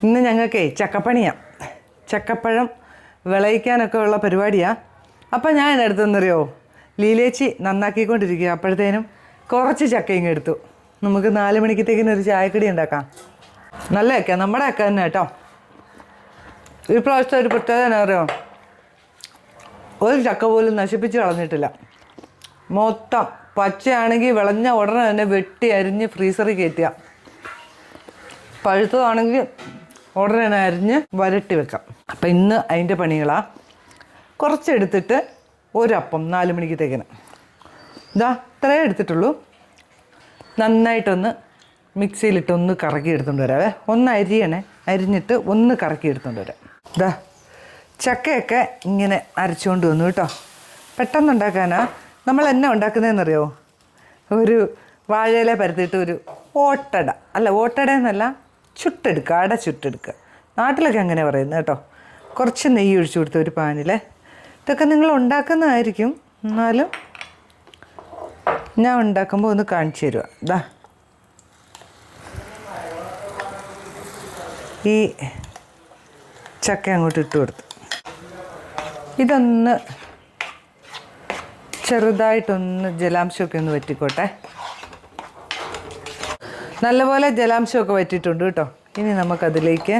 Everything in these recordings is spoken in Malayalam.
ഇന്ന് ഞങ്ങൾക്ക് ചക്കപ്പണിയാണ്. ചക്കപ്പഴം വിളയിക്കാനൊക്കെ ഉള്ള പരിപാടിയാണ്. അപ്പം ഞാൻ എടുത്തെന്നറിയോ, ലീലേച്ചി നന്നാക്കിക്കൊണ്ടിരിക്കുക. അപ്പോഴത്തേനും കുറച്ച് ചക്കയും എടുത്തു. നമുക്ക് 4 മണിക്കത്തേക്കിനൊരു ചായക്കടി ഉണ്ടാക്കാം. നല്ല ചക്ക, നമ്മുടെ ചക്ക തന്നെ കേട്ടോ. ഈ പ്രാവശ്യത്തെ ഒരു പ്രത്യേകത എന്നാ അറിയോ, ഒരു ചക്ക പോലും നശിപ്പിച്ച് കളഞ്ഞിട്ടില്ല. മൊത്തം പച്ചയാണെങ്കിൽ വിളഞ്ഞ ഉടനെ തന്നെ വെട്ടി അരിഞ്ഞ് ഫ്രീസറിൽ കയറ്റുക, പഴുത്തതാണെങ്കിൽ ഉടനെ തന്നെ അരിഞ്ഞ് വരട്ടി വെക്കാം. അപ്പം ഇന്ന് അതിൻ്റെ പണികളാണ്. കുറച്ചെടുത്തിട്ട് ഒരപ്പം 4 മണിക്കത്തേക്കിന് ഇതാ ഇത്രയേ എടുത്തിട്ടുള്ളൂ. നന്നായിട്ടൊന്ന് മിക്സിയിലിട്ടൊന്ന് കറക്കി എടുത്തുകൊണ്ട് വരാവേ. ഒന്ന് അരിഞ്ഞിട്ട് ഒന്ന് കറക്കി എടുത്തുകൊണ്ട് വരാം. ഇതാ ചക്കയൊക്കെ ഇങ്ങനെ അരച്ചുകൊണ്ട് വന്നു കേട്ടോ. പെട്ടെന്നുണ്ടാക്കാനാ. നമ്മൾ എന്നാ ഉണ്ടാക്കുന്നതെന്നറിയോ, ഒരു വാഴയില പരത്തിയിട്ട് ഒരു ഓട്ടട എന്നല്ല, ചുട്ടെടുക്കുക, അട ചുട്ടെടുക്കുക. നാട്ടിലൊക്കെ അങ്ങനെ പറയുന്നത് കേട്ടോ. കുറച്ച് നെയ്യ് ഒഴിച്ചു കൊടുത്ത ഒരു പാനിൽ. ഇതൊക്കെ നിങ്ങൾ ഉണ്ടാക്കുന്നതായിരിക്കും, എന്നാലും ഞാൻ ഉണ്ടാക്കുമ്പോൾ ഒന്ന് കാണിച്ചു തരുക. ഇതാ ഈ ചക്ക അങ്ങോട്ട് ഇട്ട് കൊടുത്തു. ഇതൊന്ന് ചെറുതായിട്ടൊന്ന് ജലാംശമൊക്കെ ഒന്ന് വറ്റിക്കോട്ടെ. നല്ലപോലെ ജലാംശമൊക്കെ വറ്റിയിട്ടുണ്ട് കേട്ടോ. ഇനി നമുക്കതിലേക്ക്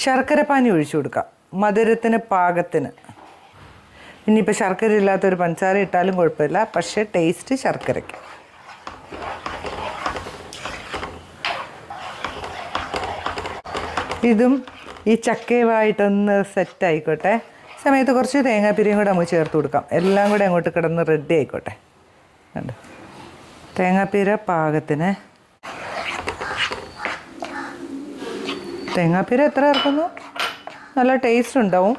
ശർക്കരപ്പാനി ഒഴിച്ചു കൊടുക്കാം, മധുരത്തിന് പാകത്തിന്. ഇനിയിപ്പോൾ ശർക്കര ഇല്ലാത്തൊരു പഞ്ചസാര ഇട്ടാലും കുഴപ്പമില്ല, പക്ഷേ ടേസ്റ്റ് ശർക്കരയ്ക്ക്. ഇതും ഈ ചക്കയുമായിട്ടൊന്ന് സെറ്റായിക്കോട്ടെ. സമയത്ത് കുറച്ച് തേങ്ങാപ്പിരിയും കൂടെ നമുക്ക് ചേർത്ത് കൊടുക്കാം. എല്ലാം കൂടെ അങ്ങോട്ട് കിടന്ന് റെഡി ആയിക്കോട്ടെ. കണ്ടോ, തേങ്ങാപ്പീര പാകത്തിന്. തേങ്ങാപ്പീര എത്ര ചേർക്കുന്നു നല്ല ടേസ്റ്റ് ഉണ്ടാവും.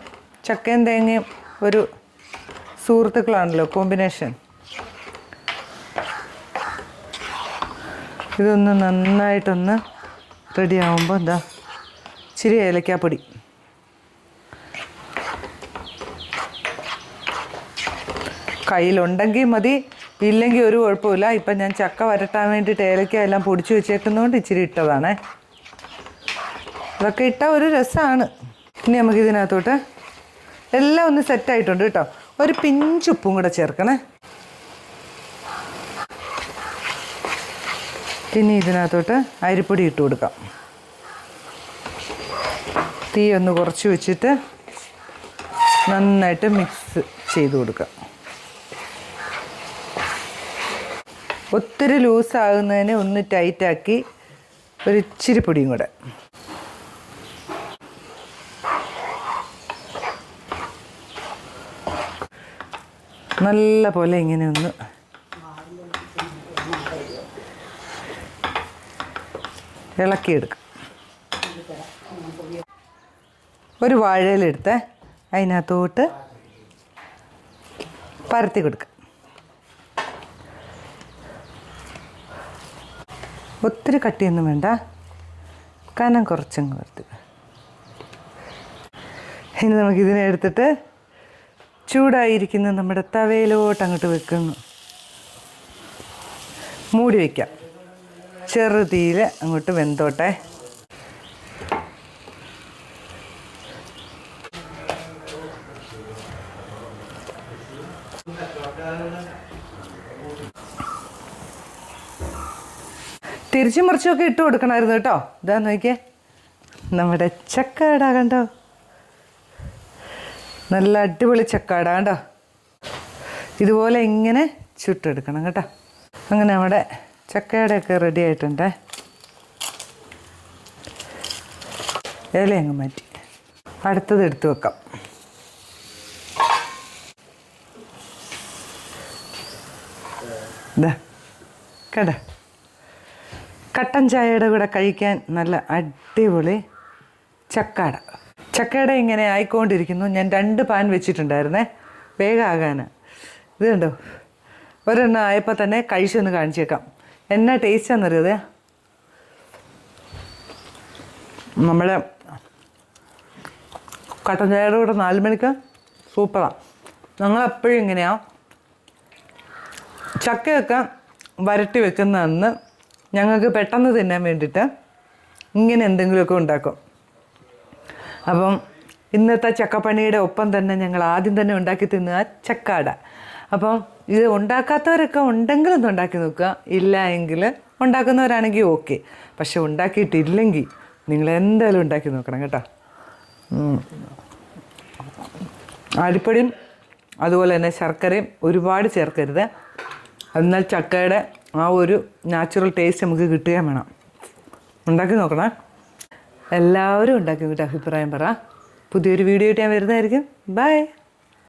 ചക്കയും തേങ്ങയും ഒരു സുഹൃത്തുക്കളാണല്ലോ, കോമ്പിനേഷൻ. ഇതൊന്ന് നന്നായിട്ടൊന്ന് റെഡി ആകുമ്പോൾ എന്താ ഇച്ചിരി ഏലക്കാപ്പൊടി, കയ്യിലുണ്ടെങ്കിൽ മതി, ഇല്ലെങ്കിൽ ഒരു കുഴപ്പമില്ല. ഇപ്പം ഞാൻ ചക്ക വരട്ടാൻ വേണ്ടിയിട്ട് ഏലക്ക എല്ലാം പൊടിച്ച് വെച്ചേക്കുന്നതുകൊണ്ട് ഇച്ചിരി ഇട്ടതാണേ. അതൊക്കെ ഇട്ടാൽ ഒരു രസമാണ്. ഇനി നമുക്കിതിനകത്തോട്ട് എല്ലാം ഒന്ന് സെറ്റായിട്ടുണ്ട് കേട്ടോ. ഒരു പിഞ്ചുപ്പും കൂടെ ചേർക്കണേ. ഇനി ഇതിനകത്തോട്ട് അരിപ്പൊടി ഇട്ട് കൊടുക്കാം. തീ ഒന്ന് കുറച്ച് വെച്ചിട്ട് നന്നായിട്ട് മിക്സ് ചെയ്ത് കൊടുക്കാം. ഒത്തിരി ലൂസാകുന്നതിന് ഒന്ന് ടൈറ്റാക്കി ഒരു ഇച്ചിരി പൊടിയും കൂടെ. നല്ല പോലെ ഇങ്ങനെ ഒന്ന് ഇളക്കിയെടുക്കാം. ഒരു വാഴയിലെടുത്ത് അതിനകത്തോട്ട് പരത്തി കൊടുക്കുക. ഒത്തിരി കട്ടിയൊന്നും വേണ്ട, കനം കുറച്ചങ്ങ് പരത്തുക. ഇനി നമുക്കിതിനെ എടുത്തിട്ട് ചൂടായിരിക്കുന്ന നമ്മുടെ തവയിലോട്ട് അങ്ങോട്ട് വെക്കുന്നു. മൂടി വയ്ക്കാം, ചെറുതീയിൽ അങ്ങോട്ട് വെന്തോട്ടെ. തിരിച്ചും മറിച്ചുമൊക്കെ ഇട്ട് കൊടുക്കണമായിരുന്നു കേട്ടോ. ഇതാ നോക്കിയേ, നമ്മുടെ ചക്കാട കണ്ടോ, നല്ല അടിപൊളി ചക്കാട കണ്ടോ. ഇതുപോലെ ഇങ്ങനെ ചുട്ടെടുക്കണം കേട്ടോ. അങ്ങനെ നമ്മുടെ ചക്കയുടെയൊക്കെ റെഡി ആയിട്ടുണ്ട്. ഇല അങ്ങ് മാറ്റി അടുത്തത് എടുത്ത് വെക്കാം. ഇതാ കേട്ടോ, കട്ടൻ ചായയുടെ കൂടെ കഴിക്കാൻ നല്ല അടിപൊളി ചക്കാട. ചക്കയുടെ ഇങ്ങനെ ആയിക്കൊണ്ടിരിക്കുന്നു. ഞാൻ 2 പാൻ വെച്ചിട്ടുണ്ടായിരുന്നേ, വേഗം ആകാൻ. ഇത് കണ്ടോ, ഒരെണ്ണം ആയപ്പോൾ തന്നെ കഴിച്ചൊന്ന് കാണിച്ചേക്കാം. എന്നാ ടേസ്റ്റാണെന്നറിയാതെ. നമ്മുടെ കട്ടൻ ചായയുടെ കൂടെ 4 മണിക്ക് സൂപ്പറാണ്. ഞങ്ങളെപ്പോഴും ഇങ്ങനെയാണ് ചക്കയൊക്കെ വരട്ടി വെക്കുന്നതെന്ന് ഞങ്ങൾക്ക് പെട്ടെന്ന് തിന്നാൻ വേണ്ടിയിട്ട് ഇങ്ങനെ എന്തെങ്കിലുമൊക്കെ ഉണ്ടാക്കും. അപ്പം ഇന്നത്തെ ചക്കപ്പണിയുടെ ഒപ്പം തന്നെ ഞങ്ങൾ ആദ്യം തന്നെ ഉണ്ടാക്കി തിന്നുക ചക്കാട. അപ്പം ഇത് ഉണ്ടാക്കാത്തവരൊക്കെ ഉണ്ടെങ്കിൽ ഒന്ന് ഉണ്ടാക്കി നോക്കുക, ഇല്ല എങ്കിൽ ഉണ്ടാക്കുന്നവരാണെങ്കിൽ ഓക്കെ. പക്ഷെ ഉണ്ടാക്കിയിട്ടില്ലെങ്കിൽ നിങ്ങൾ എന്തായാലും ഉണ്ടാക്കി നോക്കണം കേട്ടോ. അരിപ്പൊടിയും അതുപോലെ തന്നെ ശർക്കരയും ഒരുപാട് ചേർക്കരുത്, എന്നാൽ ചക്കയുടെ ആ ഒരു നാച്ചുറൽ ടേസ്റ്റ് നമുക്ക് കിട്ടുകയും വേണം. ഉണ്ടാക്കി നോക്കണേ. എല്ലാവരും ഉണ്ടാക്കി നോക്കിയിട്ട് അഭിപ്രായം പറ. പുതിയൊരു വീഡിയോ ആയിട്ട് ഞാൻ വരുന്നതായിരിക്കും. ബൈ.